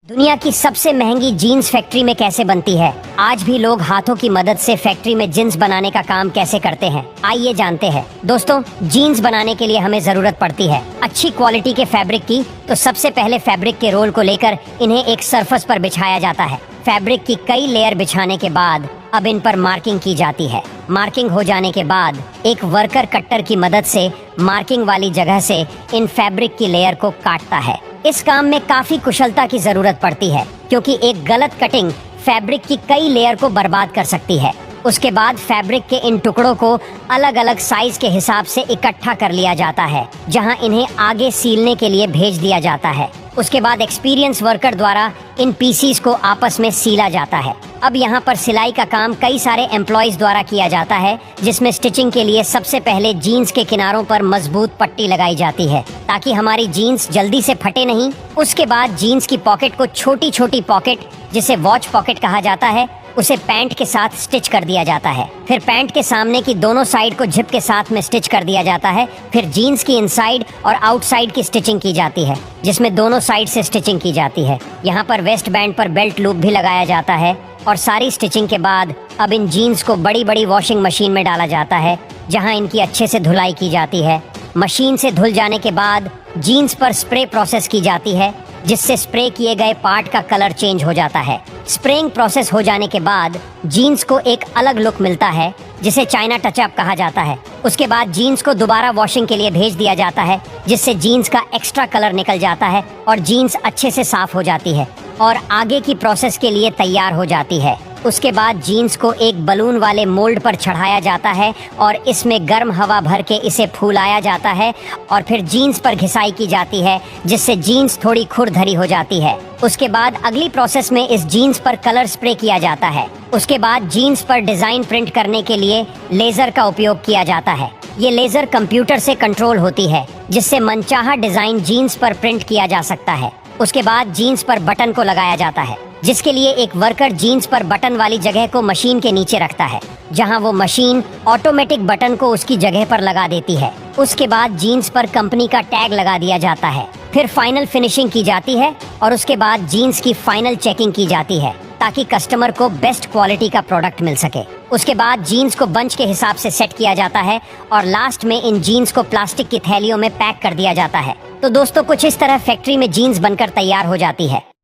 दुनिया की सबसे महंगी जीन्स फैक्ट्री में कैसे बनती है? आज भी लोग हाथों की मदद से फैक्ट्री में जीन्स बनाने का काम कैसे करते हैं, आइए जानते हैं। दोस्तों, जीन्स बनाने के लिए हमें जरूरत पड़ती है अच्छी क्वालिटी के फैब्रिक की। तो सबसे पहले फैब्रिक के रोल को लेकर इन्हें एक सरफेस पर बिछाया जाता है। फैब्रिक की कई लेयर बिछाने के बाद अब इन पर मार्किंग की जाती है। मार्किंग हो जाने के बाद एक वर्कर कट्टर की मदद से मार्किंग वाली जगह से इन फैब्रिक की लेयर को काटता है। इस काम में काफी कुशलता की जरूरत पड़ती है, क्योंकि एक गलत कटिंग फैब्रिक की कई लेयर को बर्बाद कर सकती है। उसके बाद फैब्रिक के इन टुकड़ों को अलग अलग साइज के हिसाब से इकट्ठा कर लिया जाता है, जहां इन्हें आगे सीलने के लिए भेज दिया जाता है। उसके बाद एक्सपीरियंस वर्कर द्वारा इन पीसीस को आपस में सीला जाता है। अब यहाँ पर सिलाई का काम कई सारे एम्प्लॉयज द्वारा किया जाता है, जिसमें स्टिचिंग के लिए सबसे पहले जीन्स के किनारों पर मजबूत पट्टी लगाई जाती है, ताकि हमारी जीन्स जल्दी से फटे नहीं। उसके बाद जीन्स की पॉकेट को छोटी छोटी पॉकेट, जिसे वॉच पॉकेट कहा जाता है, उसे पैंट के साथ स्टिच कर दिया जाता है। फिर पैंट के सामने की दोनों साइड को जिप के साथ में स्टिच कर दिया जाता है। फिर जीन्स की इनसाइड और आउटसाइड की स्टिचिंग की जाती है, जिसमें दोनों साइड से स्टिचिंग की जाती है। यहाँ पर वेस्ट बैंड पर बेल्ट लूप भी लगाया जाता है। और सारी स्टिचिंग के बाद अब इन जीन्स को बड़ी बड़ी वॉशिंग मशीन में डाला जाता है, जहाँ इनकी अच्छे से धुलाई की जाती है। मशीन से धुल जाने के बाद जीन्स पर स्प्रे प्रोसेस की जाती है, जिससे स्प्रे किए गए पार्ट का कलर चेंज हो जाता है। स्प्रेइंग प्रोसेस हो जाने के बाद जीन्स को एक अलग लुक मिलता है, जिसे चाइना टचअप कहा जाता है। उसके बाद जीन्स को दोबारा वॉशिंग के लिए भेज दिया जाता है, जिससे जीन्स का एक्स्ट्रा कलर निकल जाता है और जीन्स अच्छे से साफ हो जाती है और आगे की प्रोसेस के लिए तैयार हो जाती है। उसके बाद जीन्स को एक बलून वाले मोल्ड पर चढ़ाया जाता है और इसमें गर्म हवा भर के इसे फूलाया जाता है और फिर जीन्स पर घिसाई की जाती है, जिससे जीन्स थोड़ी खुरदरी हो जाती है। उसके बाद अगली प्रोसेस में इस जीन्स पर कलर स्प्रे किया जाता है। उसके बाद जीन्स पर डिजाइन प्रिंट करने के लिए लेजर का उपयोग किया जाता है। ये लेजर कंप्यूटर से कंट्रोल होती है, जिससे मनचाहा डिजाइन जीन्स पर प्रिंट किया जा सकता है। उसके बाद जीन्स पर बटन को लगाया जाता है, जिसके लिए एक वर्कर जीन्स पर बटन वाली जगह को मशीन के नीचे रखता है, जहां वो मशीन ऑटोमेटिक बटन को उसकी जगह पर लगा देती है। उसके बाद जीन्स पर कंपनी का टैग लगा दिया जाता है। फिर फाइनल फिनिशिंग की जाती है और उसके बाद जीन्स की फाइनल चेकिंग की जाती है, ताकि कस्टमर को बेस्ट क्वालिटी का प्रोडक्ट मिल सके। उसके बाद जीन्स को बंच के हिसाब से सेट किया जाता है और लास्ट में इन जीन्स को प्लास्टिक की थैलियों में पैक कर दिया जाता है। तो दोस्तों, कुछ इस तरह फैक्ट्री में जीन्स बनकर तैयार हो जाती है।